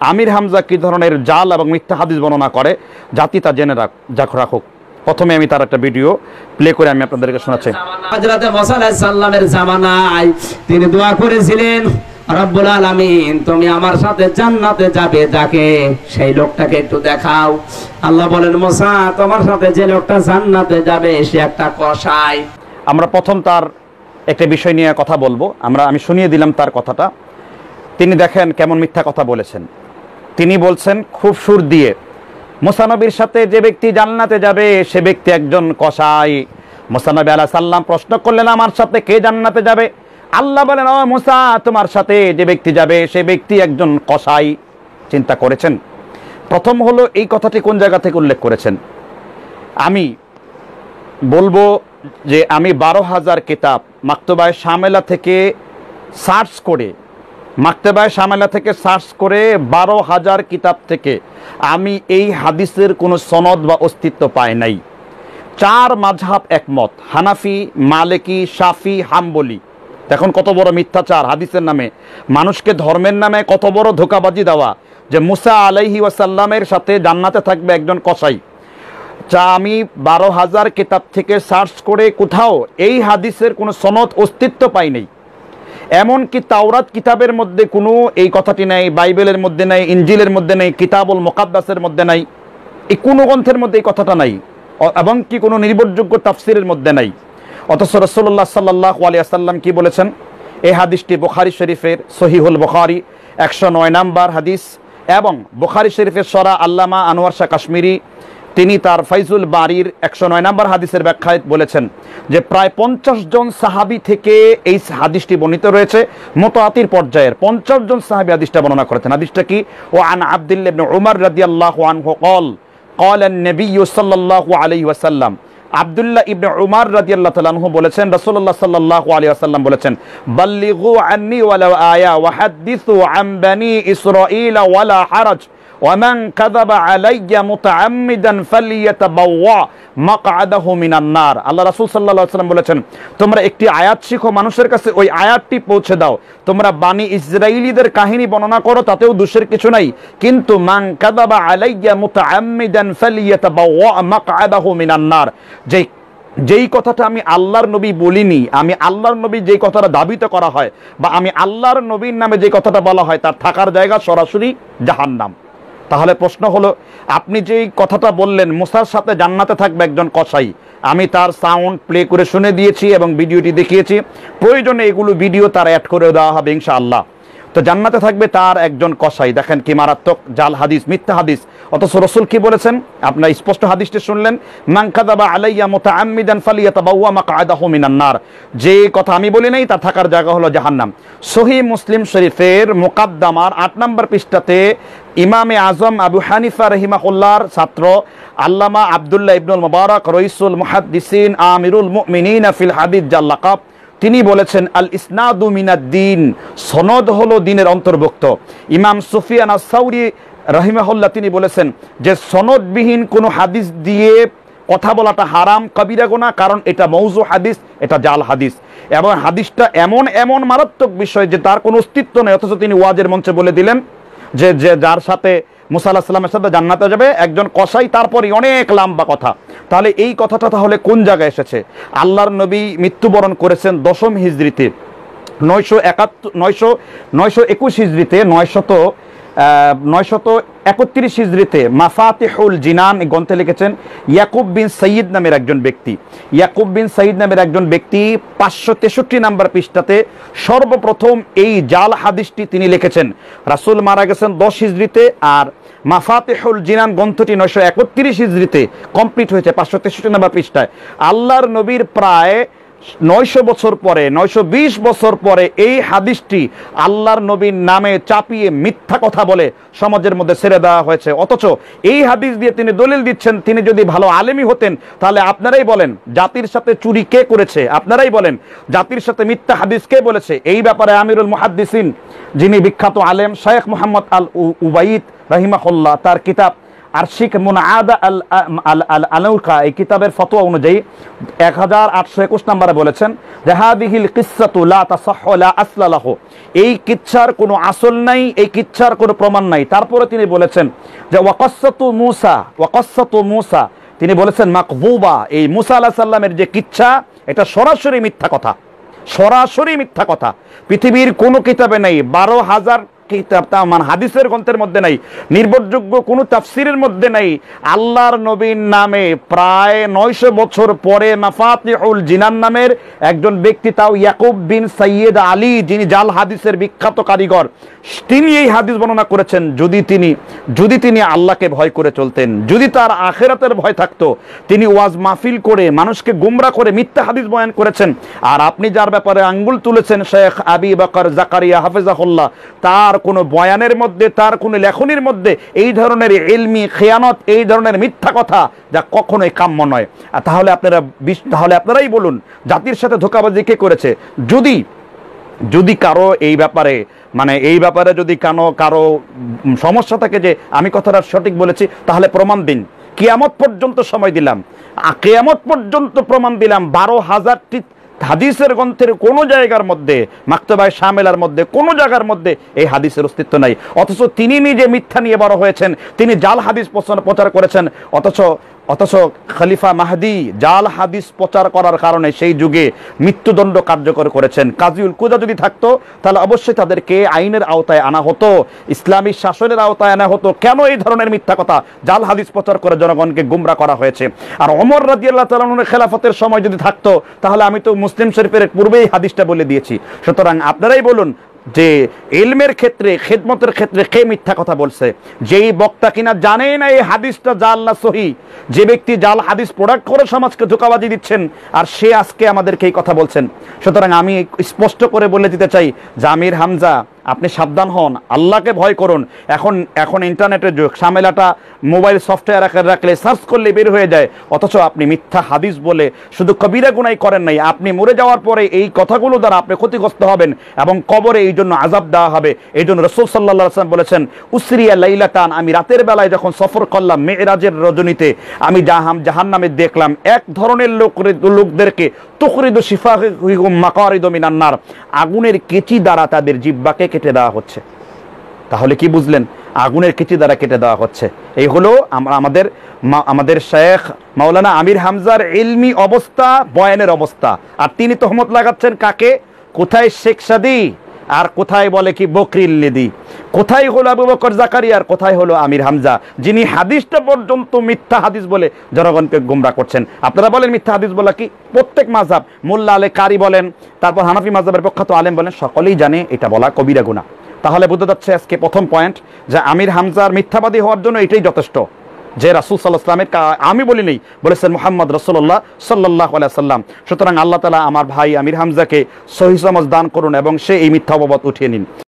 আমির হামজা কী ধরনের জাল এবং মিথ্যা হাদিস বর্ণনা করে জাতি তা জেনে রাখুক। প্রথমে আমি তার একটা ভিডিও প্লে করে আমি আপনাদেরকে শোনাচ্ছি। হযরত মুসা আলাইহিস সালামের জামানায় তিনি দোয়া করেছিলেন, রব্বুল আলামিন তুমি আমার সাথে জান্নাতে যাবে যাকে, সেই লোকটাকে একটু দেখাও। আল্লাহ বলেন, মুসা তোমার সাথে যে লোকটা জান্নাতে যাবে সে একটা কসাই। আমরা প্রথম তার একটা বিষয় নিয়ে কথা বলবো। আমি শুনিয়ে দিলাম তার কথাটা। তিনি দেখেন কেমন মিথ্যা কথা বলেছেন। তিনি বলছেন খুব সুর দিয়ে, মুসা নবীর সাথে যে ব্যক্তি জান্নাতে যাবে সে ব্যক্তি একজন কসাই। মুসা নবী আলাইহিস সালাম প্রশ্ন করলেন, আমার সাথে কে জান্নাতে যাবে? আল্লাহ বলেন, ও মুসা তোমার সাথে যে ব্যক্তি যাবে সে ব্যক্তি একজন কসাই। চিন্তা করেছেন? প্রথম হলো এই কথাটি কোন জায়গা থেকে উল্লেখ করেছেন? আমি বলবো যে আমি 12,000 কিতাব মাকতুবায়ে শামেলা থেকে সার্চ করে 12,000 কিতাব থেকে আমি এই হাদিসের কোনো সনদ বা অস্তিত্ব পাই নাই। 4 মাযহাব একমত, হানাফি, মালিকি, শাফি, হাম্বলি। দেখুন কত বড় মিথ্যাচার হাদিসের নামে, মানুষকে ধর্মের নামে কত বড় ধোঁকাবাজি দেওয়া, যে মুসা আলাইহি ওয়াসাল্লামের সাথে জান্নাতে থাকবে একজন কসাই। যা আমি 12,000 কিতাব থেকে সার্চ করে কোথাও এই হাদিসের কোনো সনদ অস্তিত্ব পাই নাই। এমনকি তাওরাত কিতাবের মধ্যে কোনো এই কথাটি নাই, বাইবেলের মধ্যে নাই, ইনজিলের মধ্যে নাই, কিতাবুল মুকাদ্দাসের মধ্যে নাই, এই কোনো গ্রন্থের মধ্যে এই কথাটা নাই, এবং কি কোনো নির্ভরযোগ্য তাফসিরের মধ্যে নাই। অথচ রাসূলুল্লাহ সাল্লাল্লাহু আলাইহি ওয়াসাল্লাম কি বলেছেন? এই হাদিসটি বুখারী শরীফের সহিহুল বুখারী 109 নম্বর হাদিস, এবং বুখারী শরীফের সরা আল্লামা আনোয়ার শাহ কাশ্মীরি তিনি তার ফাইজুল বারির 109 নম্বর হাদিসের ব্যাখ্যায় বলেছেন যে প্রায় 50 জন সাহাবী থেকে এই হাদিসটি বর্ণিত রয়েছে। মুতাওয়াতির পর্যায়ের 50 জন সাহাবী হাদিসটা বর্ণনা করেছেন। হাদিসটা কি? ও আন আব্দুল্লাহ ইবনে উমর রাদিয়াল্লাহু আনহু قال قال النبي صلى الله عليه وسلم, আব্দুল্লাহ ইবনে উমর রাদিয়াল্লাহু তাআলা আনহু বলেছেন, রাসূলুল্লাহ সাল্লাল্লাহু আলাইহি ওয়াসাল্লাম বলেছেন, বাল্লিগু আন্নি ওয়ালাউ আয়া ওয়া হাদিসু আন বানি ইসরাঈল ওয়ালা হারাজ ওয়ামান কাযাবা আলাইয়া মুতাআম্মিদান ফালিয়াতাবাওয়া মাকআদাহু মিনান নার। আল্লাহ রাসূল সাল্লাল্লাহু আলাইহি ওয়াসাল্লাম বলেছেন, তোমরা একটি আয়াত শিখো, মানুষের কাছে ওই আয়াতটি পৌঁছে দাও। তোমরা বানি ইসরাঈলীদের কাহিনী বর্ণনা করো, তাতেও দোষের কিছু নাই, কিন্তু মান কাযাবা আলাইয়া মুতাআম্মিদান ফালিয়াতাবাওয়া মাকআদাহু মিনান নার, যেই কথাটা আমি আল্লাহর নবী বলিনি, আমি আল্লাহর নবী যেই কথাটা দাবিত করা হয়, বা আমি আল্লাহর নবীর নামে যে কথাটা বলা হয়, তার থাকার জায়গা সরাসরি জাহান্নাম। তাহলে প্রশ্ন হলো, আপনি যেই কথাটা বললেন মুসার সাথে জান্নাতে থাকবে একজন কসাই, আমি তার সাউন্ড প্লে করে শুনে দিয়েছি এবং ভিডিওটি দেখিয়েছি। প্রয়োজনে এগুলো ভিডিও তার অ্যাড করে দেওয়া হবে ইনশাআল্লাহ। তো জান্নাতে থাকবে তার একজন কসাই। দেখেন কি মারাত্মক জাল হাদিস, মিথ্যা হাদিস। অথচ রাসূল কি বলেছেন? আপনারা স্পষ্ট হাদিসটি শুনলেন, মান কাযাবা আলাইয়া মুতাআম্মিদান ফালিয়াতাবাওয়া মাকআদাহু মিনান নার। যে কথা আমি বলি নাই তার থাকার জায়গা হলো জাহান্নাম। সহিহ মুসলিম শরীফের মুকাদ্দামার 8 নম্বর পৃষ্ঠাতে ইমামে আজম আবু হানিফা রাহিমাহুল্লাহর ছাত্র আল্লামা আব্দুল্লাহ ইবনুল মুবারক রাইসুল মুহাদ্দিসিন আমিরুল মুমিনিন ফিল হাদিস জাল লাকাব, তিনি বলেছেন, আল ইসনাদু মিনাদ-দ্বীন, সনদ হলো দ্বীনের অন্তর্ভুক্ত। ইমাম সুফিয়ান আস-সাউরি রাহিমাহুল্লাহ তিনি বলেছেন যে সনদবিহীন কোনো হাদিস দিয়ে কথা বলাটা হারাম, কবিরা গুনাহ, কারণ এটা মওযু হাদিস, এটা জাল হাদিস, এবং হাদিসটা এমন মারাত্মক বিষয় যে তার কোনো অস্তিত্ব নেই। অথচ তিনি ওয়াজের মঞ্চে বলে দিলেন যে যার সাথে মুসা আলাইহিস সালামের সাথে জান্নাতে যাবে একজন কসাই, তারপরে অনেক লম্বা কথা। তাহলে এই কথাটা তাহলে কোন জায়গায় এসেছে? আল্লাহর নবী মৃত্যুবরণ করেছেন 10ম হিজরিতে, 921 হিজরিতে, 931 হিজরিতে মাফাতিহুল জিনান গ্রন্থে লিখেছেন ইয়াকুব বিন সঈদ নামের একজন ব্যক্তি। ইয়াকুব বিন সঈদ নামের একজন ব্যক্তি 563 নম্বর পৃষ্ঠাতে সর্বপ্রথম এই জাল হাদিসটি তিনি লিখেছেন। রাসূল মারা গেছেন 10 হিজরিতে, আর মাফাতিহুল জিনান গ্রন্থটি 931 হিজরিতে কমপ্লিট হয়েছে 563 নম্বর পৃষ্ঠায়। আল্লাহর নবীর প্রায় 900 বছর পরে, 920 বছর পরে এই হাদিসটি আল্লাহর নবীর নামে চাপিয়ে মিথ্যা কথা বলে সমাজের মধ্যে ছেড়ে দেওয়া হয়েছে। অথচ এই হাদিস দিয়ে তিনি দলিল দিচ্ছেন, তিনি যদি ভালো আলেমী হতেন তাহলে আপনারাই বলেন জাতির সাথে চুরি কে করেছে, আপনারাই বলেন জাতির সাথে মিথ্যা হাদিস কে বলেছে। এই ব্যাপারে আমিরুল মুহাদ্দিসিন যিনি বিখ্যাত আলেম শেখ মুহাম্মদ আল উবাইদ রাহিমাহুল্লাহ তার কিতাব আর শিখ মুনআদা আল আনৌকা এই কিতাবের ফতোয়া অনুযায়ী 1821 নম্বরে বলেছেন যে হাদিহিল কিসসাতু লা তাসাহহু লা আসলা লাহু, এই কিচ্ছার কোনো আসল নাই, এই কিচ্ছার কোনো প্রমাণ নাই। তারপরে তিনি বলেছেন যে ওয়াকাসসাতু মূসা, তিনি বলেছেন মাকযুবা, এই মূসা আলাইহিস সালামের যে কিচ্ছা এটা সরাসরি মিথ্যা কথা, সরাসরি মিথ্যা কথা। পৃথিবীর কোনো কিতাবে নেই, 12,000 কিতাব মানে হাদিসের গ্রন্থের মধ্যে নাই, নির্ভরযোগ্য কোনো তাফসিরের মধ্যে নাই আল্লাহর নবীর নামে প্রায় 900 বছর পরে মাফাতিহুল জিনান নামের একজন ব্যক্তি, তাও ইয়াকুব বিন সৈয়দ আলী, যিনি জাল হাদিসের বিখ্যাত কারিগর, তিনি এই হাদিস বর্ণনা করেছেন। যদি তিনি আল্লাহকে ভয় করে চলতেন, যদি তার আখিরাতের ভয় থাকতো, তিনি ওয়াজ মাহফিল করে মানুষকে গুমরা করে মিথ্যা হাদিস বয়ান করেছেন। আর আপনি যার ব্যাপারে আঙ্গুল তুলেছেন শেখ আবি বকর জাকারিয়া হাফিজাহুল্লাহ, তার কোনো বয়ানের মধ্যে, তার কোনো লেখনির মধ্যে এই ধরনের ইলমি খেয়ানত, এই ধরনের মিথ্যা কথা যা কখনোই কাম্য নয়। তাহলে আপনারাই বলুন জাতির সাথে ধোঁকাবাজি কে করেছে? যদি কারো এই ব্যাপারে যদি কারো সমস্যা থাকে যে আমি কথাটা সঠিক বলেছি, তাহলে প্রমাণ দিন। কিয়ামত পর্যন্ত সময় দিলাম, কিয়ামত পর্যন্ত প্রমাণ দিলাম। 12,000টি হাদিসের গ্রন্থের কোন জায়গার মধ্যে, মাকতুবায়ে শামিলার মধ্যে কোন জায়গার মধ্যে এই হাদিসের অস্তিত্ব নাই। অথচ তিনি নিজে মিথ্যা নিয়ে বড় হয়েছেন, তিনি জাল হাদিস প্রচার করেছেন। অথচ খলিফা মাহদি জাল হাদিস প্রচার করার কারণে সেই যুগে মৃত্যুদণ্ড কার্যকর করেছেন। কাজীউল কুদা যদি থাকতো তাহলে অবশ্যই তাদেরকে আইনের আওতায় আনা হতো, ইসলামী শাসনের আওতায় আনা হতো। কেন এই ধরনের মিথ্যা কথা জাল হাদিস প্রচার করে জনগণকে গুমরা করা হয়েছে? আর ওমর রাদিয়াল্লাহু তাআলা আনহুর খেলাফতের সময় যদি থাকতো, তাহলে আমি তো মুসলিম শরীফের পূর্বেই হাদিসটা বলে দিয়েছি। সুতরাং আপনারাই বলুন যে ইলমের ক্ষেত্রে, খেদমতের ক্ষেত্রে কে মিথ্যা কথা বলছে? যেই বক্তা কিনা জানেই না এই হাদিসটা জাল না সহি, যে ব্যক্তি জাল হাদিস প্রোডাক্ট করে সমাজকে ধোঁকাবাজি দিচ্ছেন, আর সে আজকে আমাদেরকে এই কথা বলছেন। সুতরাং আমি স্পষ্ট করে বলে দিতে চাই, জামির হামজা আপনি সাবধান হন, আল্লাহকে ভয় করুন। এখন ইন্টারনেটের যুগ, ঝামেলাটা মোবাইল সফটওয়্যার রাখলে সার্চ করলে বের হয়ে যায়। অথচ আপনি মিথ্যা হাদিস বলে শুধু কবিরা গুনাহ করেন নাই, আপনি মরে যাওয়ার পরে এই কথাগুলো দ্বারা আপনি ক্ষতিগ্রস্ত হবেন এবং কবরে এই জন্য আযাব দেওয়া হবে। এই জন্য রাসূল সাল্লাল্লাহু আলাইহি ওয়াসাল্লাম বলেছেন, উসরিয়া লাইলাতান, আমি রাতের বেলায় যখন সফর করলাম মেরাজের রজনীতে, আমি জাহান্নামে দেখলাম এক ধরনের লোকদেরকে তুখরিদু শিফাহুম মাকারিদু মিনান নার, আগুনের কেচি দ্বারা তাদের জিহ্বাকে কেটে দেওয়া হচ্ছে। তাহলে কি বুঝলেন? আগুনের কেচি দ্বারা কেটে দেওয়া হচ্ছে। এই হলো আমাদের শেখ মাওলানা আমির হামজার ইলমি অবস্থা, বয়ানের অবস্থা। আর তিনি তহমত লাগাচ্ছেন কাকে? কোথায় শেখ সাদি, আর কোথায় বলে কি বকরিল নিদি, কোথায় হলো আবু বকর জাকারিয়া, আর কোথায় হলো আমির হামজা, যিনি হাদিসটা পর্যন্ত মিথ্যা হাদিস বলে জনগণকে গুমরা করছেন। আপনারা বলেন মিথ্যা হাদিস বলা কি? প্রত্যেক মাযহাব, মোল্লা আলে কারি বলেন, তারপর হানাফি মাযহাবের প্রখ্যাত আলেম বলেন, সকলেই জানে এটা বলা কবিরা গুনাহ। তাহলে বোঝা যাচ্ছে আজকে প্রথম পয়েন্ট যে আমির হামজার মিথ্যাবাদী হওয়ার জন্য এটাই যথেষ্ট যে রাসূল সাল্লাল্লাহু আলাইহি ওয়াসাল্লামের, আমি বলি নেই, বলেছেন মুহাম্মদ রাসূলুল্লাহ সাল্লাল্লাহু আলাইহি ওয়াসাল্লাম। সুতরাং আল্লাহ তাআলা আমার ভাই আমির হামজাকে সহিহ সমঝ দান করুন এবং সে এই মিথ্যা অপবাদ উঠিয়ে নিন।